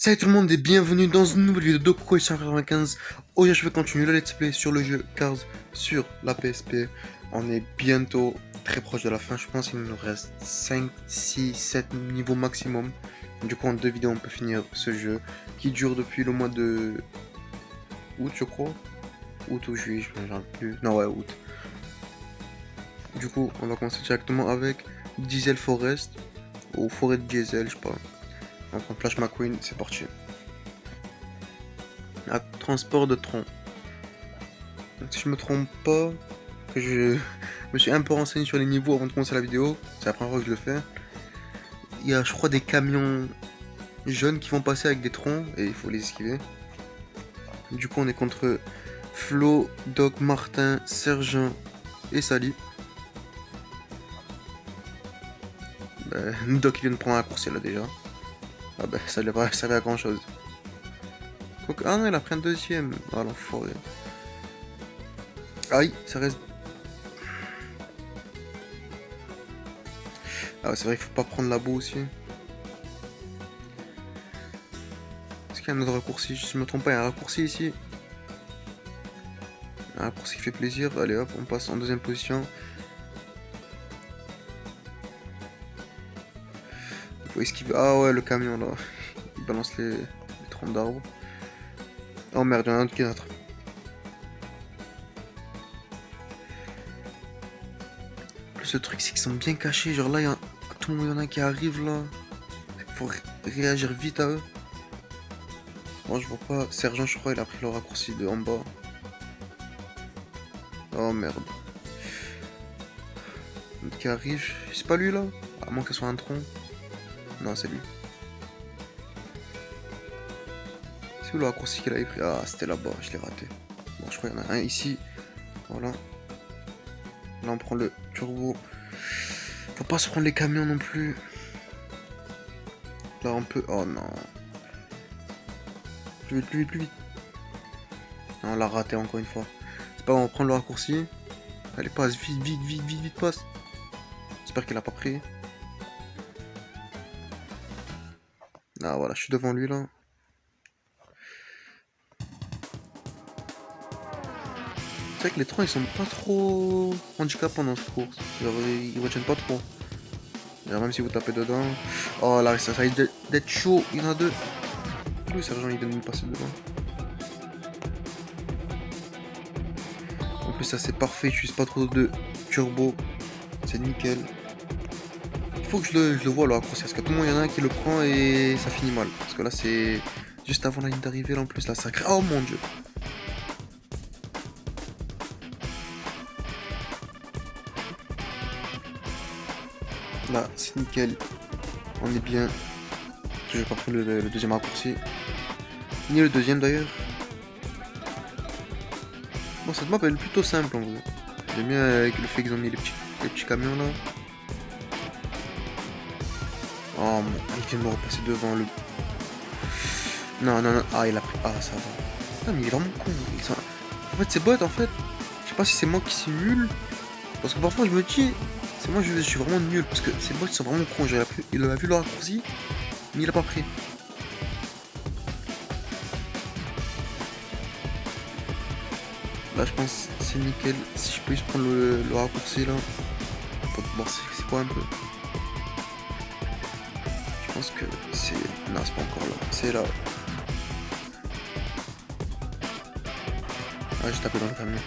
Salut tout le monde et bienvenue dans une nouvelle vidéo de Coco 195. Aujourd'hui je vais continuer le let's play sur le jeu Cars sur la PSP. On est bientôt très proche de la fin, je pense qu'il nous reste 5, 6, 7 niveaux maximum. Du coup en 2 vidéos on peut finir ce jeu qui dure depuis le mois de août je crois. Août ou juillet, je me rappelle plus. Non ouais, août. Du coup on va commencer directement avec Diesel Forest ou Forêt de Diesel, je sais pas. On prend Flash McQueen, c'est parti. Transport de tronc. Donc, si je me trompe pas, que je me suis un peu renseigné sur les niveaux avant de commencer la vidéo, c'est la première fois que je le fais. Il y a, je crois, des camions jaunes qui vont passer avec des troncs et il faut les esquiver. Du coup, on est contre Flo, Doc, Martin, Sergent et Sally. Doc il vient de prendre un raccourci là déjà. Ah bah ça lui a pas servi à grand chose. Ah non, il a pris un deuxième. Ah l'enfoiré. Aïe, ça reste. Ah ouais, c'est vrai qu'il faut pas prendre la boue aussi. Est-ce qu'il y a un autre raccourci? Si je me trompe pas, il y a un raccourci ici. Un raccourci qui fait plaisir. Allez hop, on passe en deuxième position. Il faut esquiver. Ah ouais, le camion là. Il balance les troncs d'arbres. Oh merde, il y en a un autre qui est notre. Plus le truc, c'est qu'ils sont bien cachés. Genre là, il y a tout le monde, il y en a qui arrive là. Faut réagir vite à eux. Moi, je vois pas. Sergent, je crois, il a pris le raccourci de en bas. Oh merde. L'autre qui arrive. C'est pas lui là? À moins que ce soit un tronc. Non, c'est lui. C'est où le raccourci qu'il avait pris? Ah, c'était là-bas, je l'ai raté. Bon, je crois qu'il y en a un ici. Voilà. Là, on prend le turbo. Faut pas se prendre les camions non plus. Là, on peut. Oh non. Plus vite, plus vite, plus vite. Non, on l'a raté encore une fois. C'est pas grave, on prend le raccourci. Allez, passe, vite, vite, vite, vite, vite, passe. J'espère qu'il a pas pris. Ah, voilà, je suis devant lui là. C'est vrai que les troncs ils sont pas trop handicapants dans cette course. Genre, ils retiennent pas trop. Genre, même si vous tapez dedans. Oh là, ça risque d'être chaud. Il y en a deux. Le sergent il vient de me passer devant. En plus, ça c'est parfait. Je n'utilise pas trop de turbo. C'est nickel. Il faut que je le vois le raccourci. Parce qu'à tout le monde, il y en a un qui le prend et ça finit mal. Parce que là, c'est juste avant la ligne d'arrivée. Là, en plus, là, ça crée. Oh mon dieu. Là, c'est nickel. On est bien. Je vais pas prendre le deuxième raccourci. Ni le deuxième d'ailleurs. Bon, cette map elle est plutôt simple en vrai. J'aime bien avec le fait qu'ils ont mis les petits camions là. Oh, il vient de me repasser devant le. Non, non, non. Ah, il a pris. Ah, ça va. Non, mais il est vraiment con. En fait, c'est bot en fait. Je sais pas si c'est moi qui suis nul. Parce que parfois je me dis, c'est moi je suis vraiment nul. Parce que ces bots ils sont vraiment cons. Il a vu le raccourci, mais il a pas pris. Là, je pense que c'est nickel. Si je peux juste prendre le raccourci là. Bon, c'est quoi un peu? Je pense que c'est. Non, c'est pas encore là. C'est là. Ah, j'ai tapé dans le camion.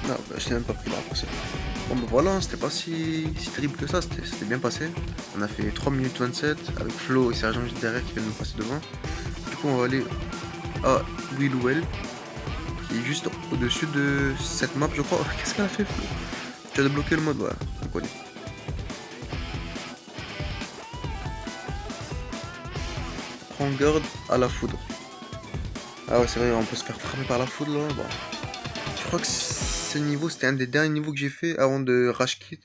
Non, bah, je n'ai même pas pris le raccourci. Bon, bah voilà, c'était pas si terrible que ça. C'était bien passé. On a fait 3 minutes 27 avec Flo et Sergent juste derrière qui viennent nous passer devant. Du coup, on va aller à Willowell, qui est juste au-dessus de cette map, je crois. Qu'est-ce qu'elle a fait, Flo? Tu as débloqué le mode, voilà, on connaît. Prends garde à la foudre. Ah ouais, c'est vrai, on peut se faire frapper par la foudre là. Bon. Je crois que ce niveau, c'était un des derniers niveaux que j'ai fait avant de Rush Kit.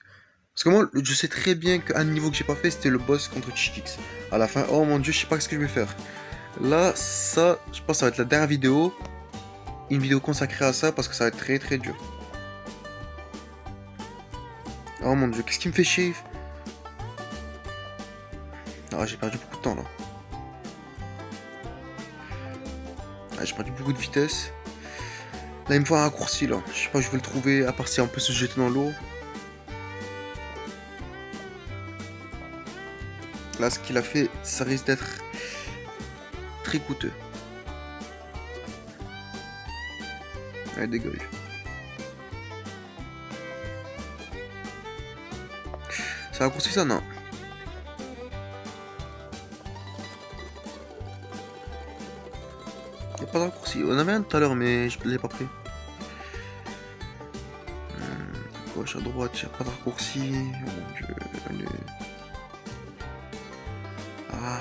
Parce que moi, je sais très bien qu'un niveau que j'ai pas fait, c'était le boss contre Chickix. À la fin, oh mon dieu, je sais pas ce que je vais faire. Là, ça, je pense que ça va être la dernière vidéo. Une vidéo consacrée à ça parce que ça va être très très dur. Oh mon dieu, qu'est-ce qui me fait chier? Ah, j'ai perdu beaucoup de temps là. Ah, j'ai perdu beaucoup de vitesse. Là, il me faut un raccourci là. Je sais pas où je vais le trouver, à part si on peut se jeter dans l'eau. Là, ce qu'il a fait, ça risque d'être très coûteux. Allez, dégage. Ça a raccourci ça, non? Y a pas de raccourci. On avait un tout à l'heure, mais je l'ai pas pris. Gauche, à droite, y a pas de raccourci. Oh mon dieu, allez. Ah.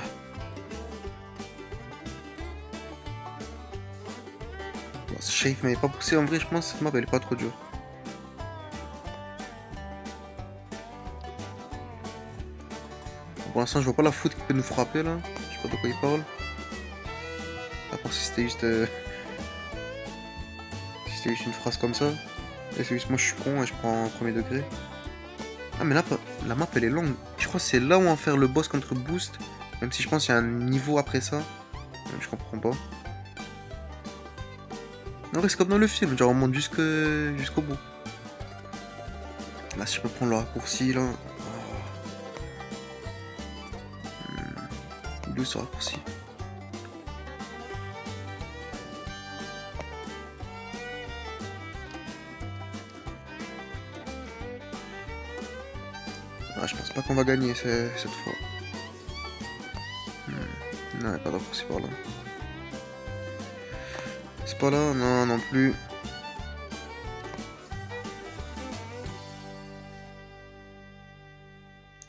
Bon, ce Shafe m'avait pas poussé. En vrai, je pense que cette map, elle est pas trop dure. Pour l'instant, je vois pas la foot qui peut nous frapper là. Je sais pas de quoi il parle. À part si c'était juste. Si c'était juste une phrase comme ça. Et c'est juste moi je suis con et je prends un premier degré. Ah, mais là, la map elle est longue. Je crois que c'est là où on va faire le boss contre Boost. Même si je pense qu'il y a un niveau après ça. Je comprends pas. Non, c'est comme dans le film, genre on monte jusqu'au bout. Là, si je peux prendre le raccourci là. D'où ce raccourci? Ah, je pense pas qu'on va gagner cette fois. Non, y'a pas de raccourci par là. C'est pas là, non, non plus.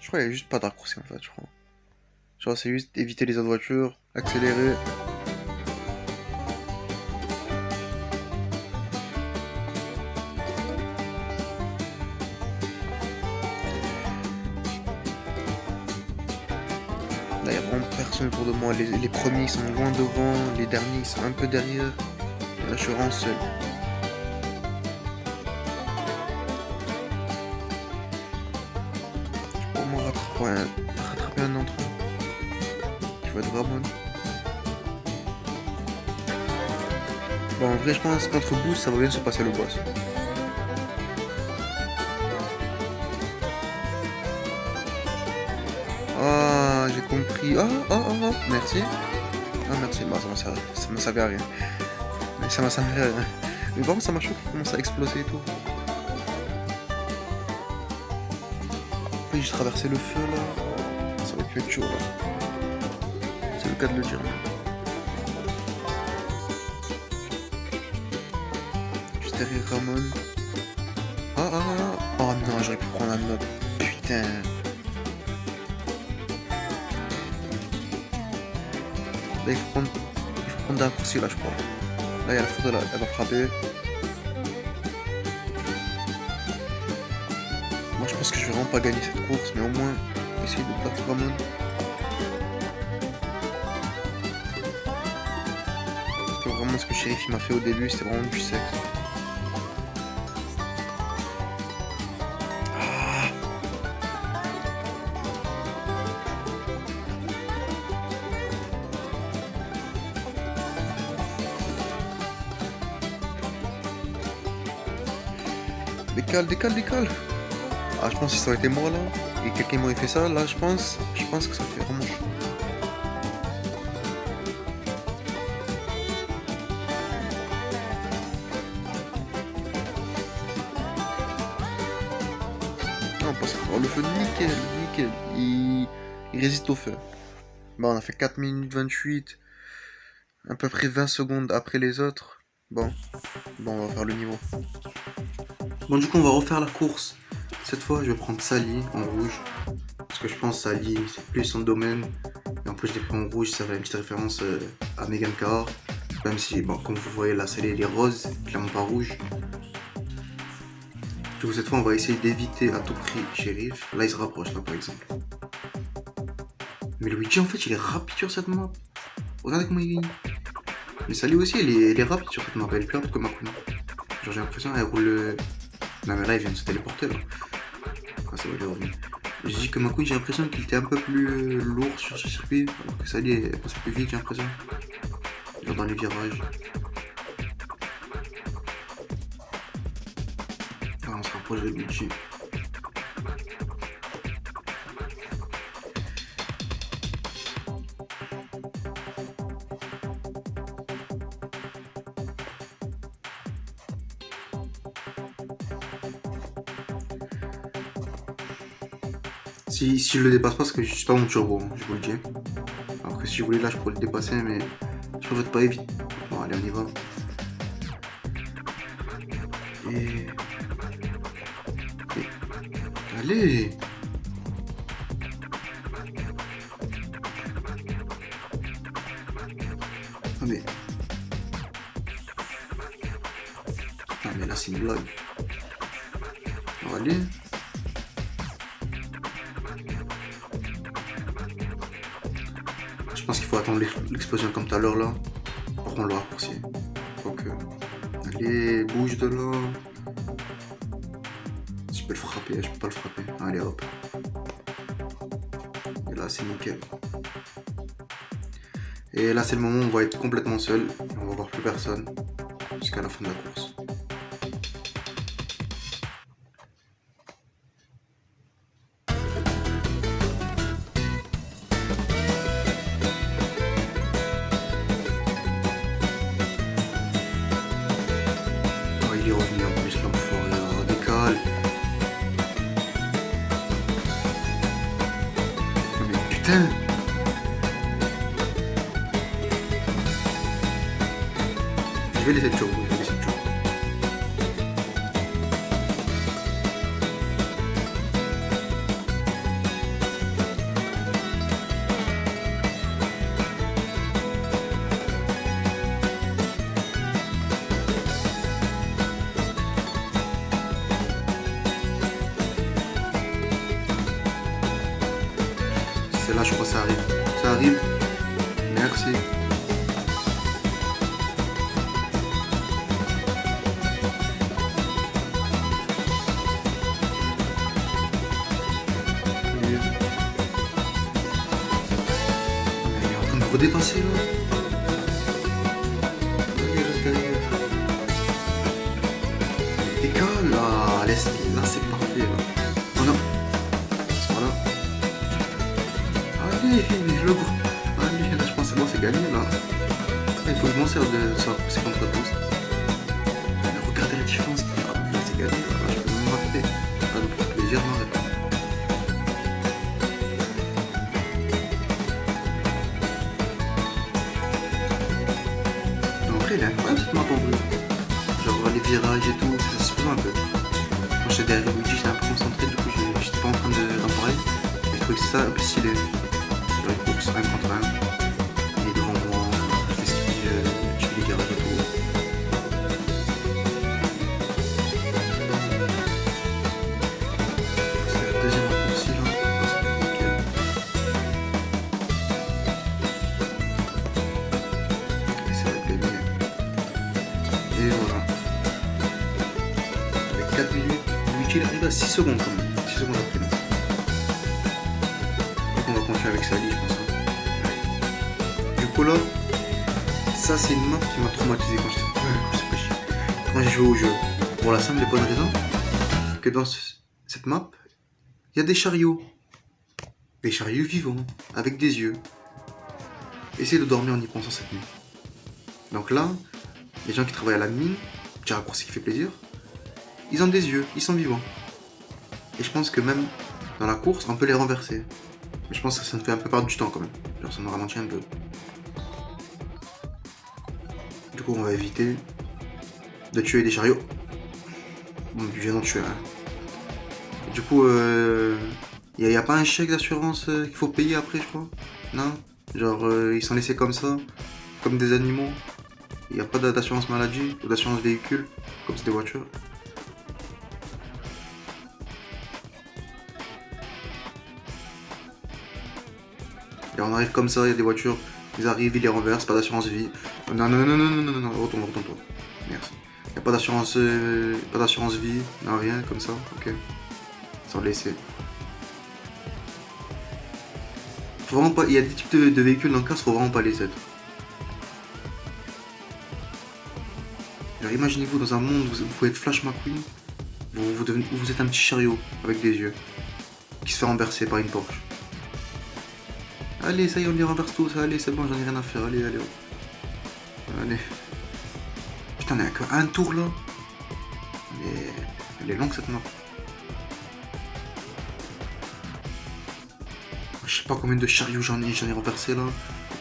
Je crois qu'il y a juste pas de raccourci en fait, je crois. Genre c'est juste éviter les autres voitures, accélérer. Là, il y a vraiment personne autour de moi. Les premiers ils sont loin devant, les derniers ils sont un peu derrière. Et là, je suis vraiment seul. Je peux au moins rattraper un d'entre eux. Qui va être Ramon. Bon, en vrai, je pense qu'entre Boost, ça va bien se passer le boss. Ah, j'ai compris. Ah, merci. Ah, merci. Bah, ça m'a servi à rien. Mais ça m'a servi à rien. Mais par contre, ça m'a choqué qu'il commence à exploser et tout. Après, j'ai traversé le feu là. Ça aurait pu être chaud là. C'est le cas de le dire. Juste derrière Ramon. Oh non, j'aurais pu prendre un autre. Putain. Là, il faut prendre des raccourcis là, je crois. Là, il y a la photo là, elle va frapper. Moi, je pense que je vais vraiment pas gagner cette course, mais au moins essayer de battre Ramon. Parce que vraiment, ce que Sheriff m'a fait au début, c'était vraiment du sexe. Décale. Ah, je pense que si ça aurait été moi là, et quelqu'un m'aurait fait ça, là, je pense que ça fait vraiment chaud. Non, parce que le feu, nickel. Il résiste au feu. Bon, on a fait 4 minutes 28, à peu près 20 secondes après les autres. Bon, on va faire le niveau. Bon, du coup, on va refaire la course. Cette fois, je vais prendre Sally en rouge. Parce que je pense que Sally, c'est plus son domaine. Et en plus, je l'ai pris en rouge, ça fait une petite référence à Megan Carr. Même si, bon, comme vous voyez, là, Sally, elle est rose, clairement pas rouge. Du coup, cette fois, on va essayer d'éviter à tout prix Sheriff. Là, il se rapproche, là, par exemple. Mais Luigi, en fait, il est rapide sur cette map. Regardez comment il gagne. Mais Sally aussi, elle est rapide sur cette map. Elle est plus rapide que Makuna. Genre, j'ai l'impression qu'elle roule. Non, mais là, il vient de se téléporter, là. Ah, ça va, il est revenu. J'ai dit que McQueen, j'ai l'impression qu'il était un peu plus lourd sur ce circuit, alors que Sally elle passe plus vite, j'ai l'impression. Genre dans les virages. Ah, on se rapproche de Luigi. Si je le dépasse pas, parce que je suis pas mon turbo, hein, je vous le dis. Alors que si je voulais là, je pourrais le dépasser, mais je peux pas vite. Bon, allez, on y va. Et... Allez! Ah mais... Ah mais là c'est une blague. Alors, allez. Je pense qu'il faut attendre l'explosion comme tout à l'heure là. Après on le raccourci. Donc allez, bouge de là. Je peux le frapper, je peux pas le frapper. Allez hop. Et là c'est nickel. Et là c'est le moment où on va être complètement seul. On va voir plus personne. Jusqu'à la fin de la course. Oh, il est revenu en plus l'enfoiré, décale. Mais putain. Je vais laisser le turbo, je vais laisser le turbo. C'est là, je crois que ça arrive. Ça arrive. Merci. Redépasser là. Décale là, laisse, là c'est parfait là. Oh non. Voilà. Allez, le gros. Allez, là je pense que c'est bon, c'est gagné là. Il faut que je m'en serve de ça pour ces contre-boost. Regardez la différence. Là c'est gagné là, je peux même m'arrêter. Là donc pour plaisir, je m'arrête. Il est incroyable cette map en vrai. Genre les virages et tout, ça se fait un peu. Quand j'étais derrière Luigi, j'étais un peu concentré, du coup j'étais pas en train d'en parler. Mais je trouvais que ça un peu stylé. Genre une course 1 contre 1. Il est devant moi, je fais les virages et tout. C'est la deuxième raccourci là. Ah, c'est nickel. Et c'est vrai que gagné. Et voilà. Avec 4 minutes, Luigi il arrive à 6 secondes quand même. 6 secondes après nous. Donc on va continuer avec Sally, je pense. Ouais. Du coup là, ça c'est une map qui m'a traumatisé quand j'ai joué au jeu. Pour la simple et bonne raison que dans cette map, il y a des chariots. Des chariots vivants, avec des yeux. Essayez de dormir en y pensant cette nuit. Donc là, les gens qui travaillent à la mine, petit raccourci qui fait plaisir, ils ont des yeux, ils sont vivants. Et je pense que même dans la course, on peut les renverser. Mais je pense que ça nous fait un peu perdre du temps quand même. Genre ça nous ralentit un peu. Du coup, on va éviter de tuer des chariots. Bon, je viens d'en tuer un. Du coup, y a pas un chèque d'assurance qu'il faut payer après, je crois. Non. Genre, ils sont laissés comme ça, comme des animaux. Il n'y a pas d'assurance maladie ou d'assurance véhicule, comme c'est des voitures. Et on arrive comme ça, il y a des voitures, ils arrivent, ils les renversent, pas d'assurance vie. Non, non, non, non, non, non, non, retourne-toi. Merci. Il n'y a pas d'assurance vie, non, rien, comme ça, ok. sans laisser. Faut vraiment pas... Il y a des types de véhicules dans le casque, faut vraiment pas les être. Alors imaginez-vous dans un monde où vous pouvez être Flash McQueen, vous êtes un petit chariot avec des yeux qui se fait renverser par une Porsche. Allez, ça y est, on les renverse tous, allez, c'est bon, j'en ai rien à faire, allez, allez. Allez. Putain, on est à un tour là. Elle est longue cette map. Je sais pas combien de chariots j'en ai renversé là.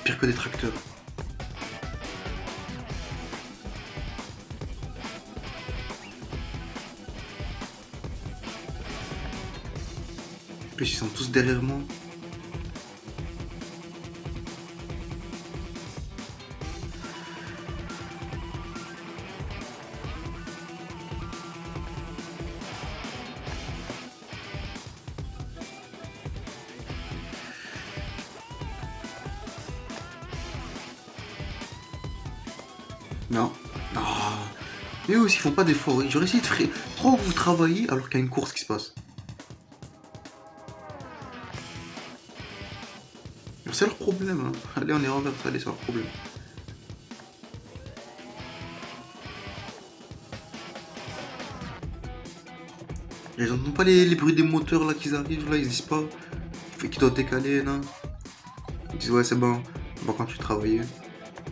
Pire que des tracteurs. En plus, ils sont tous derrière moi. Non. Non. Mais eux aussi, ils font pas d'efforts. J'aurais essayé de faire. Pourquoi vous travaillez alors qu'il y a une course qui se passe? C'est leur problème. Hein. Allez, on est renverse. Allez, c'est leur problème. Ils n'entendent pas les bruits des moteurs là qui arrivent là, ils disent pas qu'ils doivent décaler là. Ils disent ouais c'est bon, on va continuer de travailler.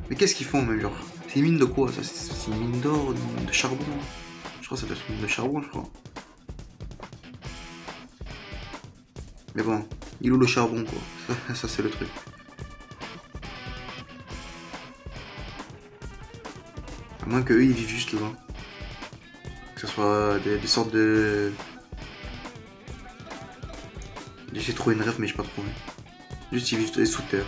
Mais qu'est-ce qu'ils font même genre? C'est une mine de quoi ça? C'est une mine d'or, une mine de charbon? Je crois que ça doit être une mine de charbon je crois. Mais bon, il est où le charbon quoi? Ça c'est le truc. À moins qu'eux ils vivent juste là. Que ce soit des sortes de... J'ai trouvé une rêve mais j'ai pas trouvé. Juste ils vivent sous terre.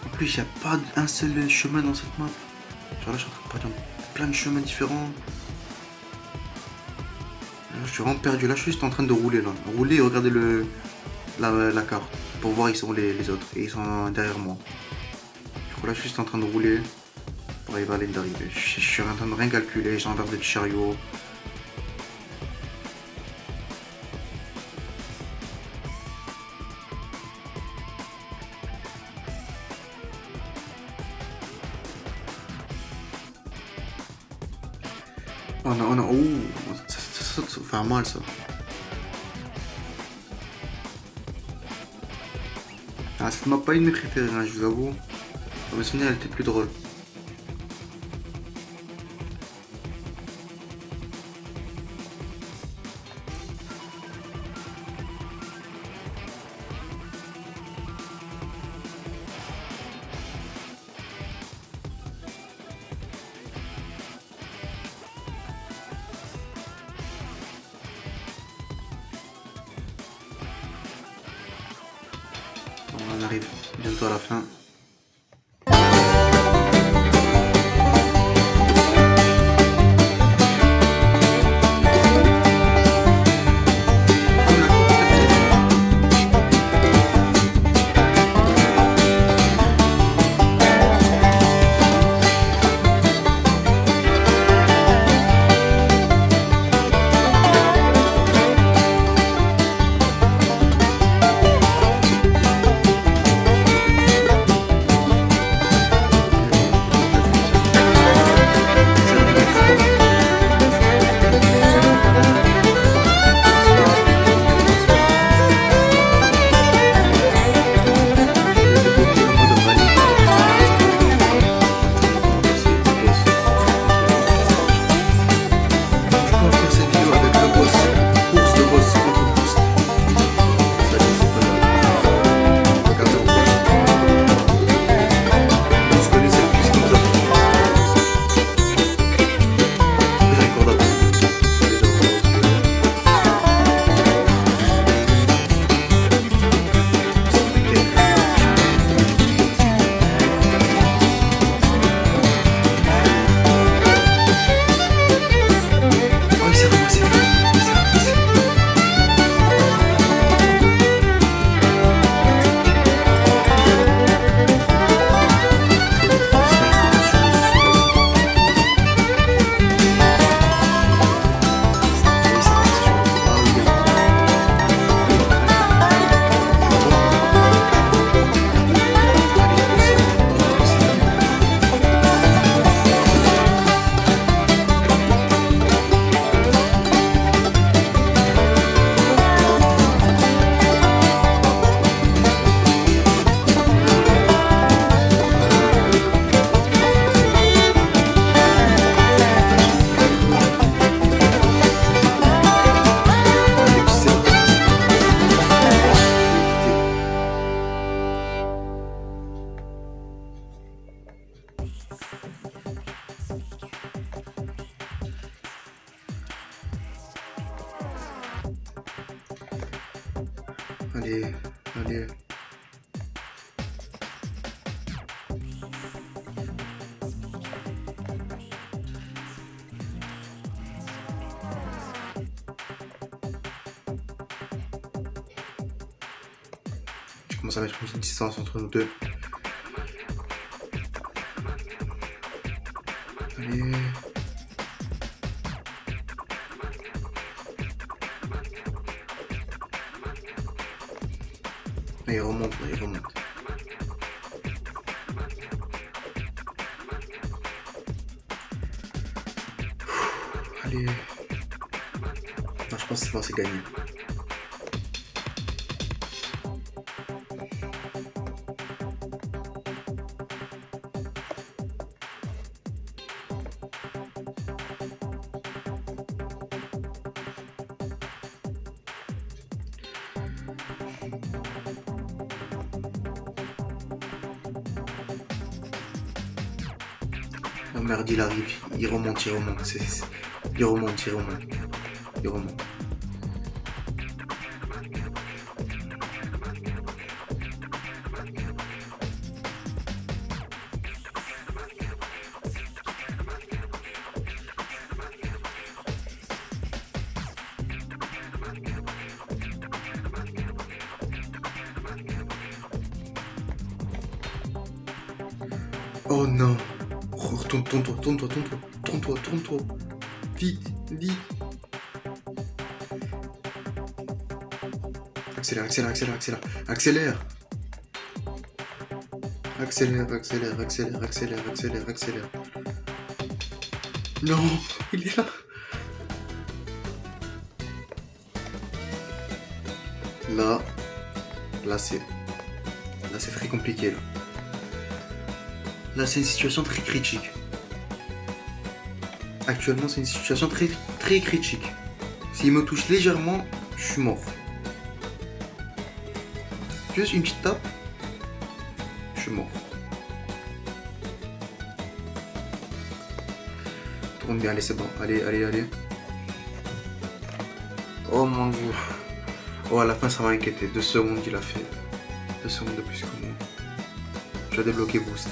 En plus il n'y a pas un seul chemin dans cette map. Genre là je suis en train de partir dans plein de chemins différents. Là, je suis vraiment perdu. Là je suis juste en train de rouler là. Rouler et regarder la carte. Pour voir ils sont les autres. Et ils sont derrière moi. Du coup là je suis juste en train de rouler. Pour arriver à la ligne d'arrivée. Je suis en train de rien calculer. J'enverse des petits chariots. Ouh, ça fait mal ça. Ah, cette map pas une de mes préférées, hein, je vous avoue. Dans mes souvenirs, elle était plus drôle. On arrive bientôt à la fin. Allez, allez. Je commence à mettre une distance entre nous deux. Allez. Et il remonte, là, il remonte. Allez. Non, je pense que c'est bon, c'est gagné. Oh merde, il arrive. Il remonte, il remonte. Il remonte, il remonte. Il remonte. Oh non. Tourne-toi, tourne-toi, tourne-toi, tourne-toi, tourne-toi. Vite, vite. Accélère, accélère, accélère, accélère. Accélère. Accélère, accélère, accélère, accélère, accélère, accélère. Non, il est là. Là c'est très compliqué là. Là c'est une situation très critique. Actuellement c'est une situation très critique. S'il me touche légèrement, je suis mort. Juste une petite tape, je suis mort. Tourne bien, allez c'est bon, allez, allez, allez. Oh mon dieu. Oh à la fin ça m'a inquiété, 2 secondes il a fait. 2 secondes de plus que moi. Je vais débloquer boost.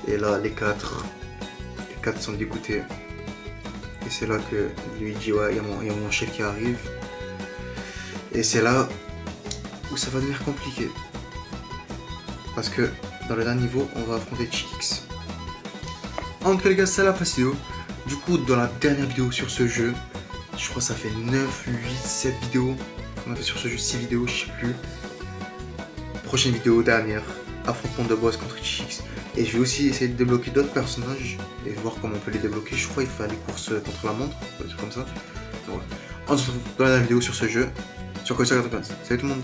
Et là les 4 sont dégoûtés. Et c'est là que lui dit ouais, il y a mon chef qui arrive. Et c'est là où ça va devenir compliqué. Parce que dans le dernier niveau, on va affronter Chix. En tout cas les gars, c'est la fin vidéo. Du coup, dans la dernière vidéo sur ce jeu, je crois que ça fait 9, 8, 7 vidéos. On a fait sur ce jeu 6 vidéos, je sais plus. Prochaine vidéo, dernière. Affrontement de boss contre Chix. Et je vais aussi essayer de débloquer d'autres personnages et voir comment on peut les débloquer. Je crois qu'il faut faire les courses contre la montre, des trucs comme ça. Donc, voilà. On se retrouve dans la dernière vidéo sur ce jeu. Sur quoi ça. Salut tout le monde.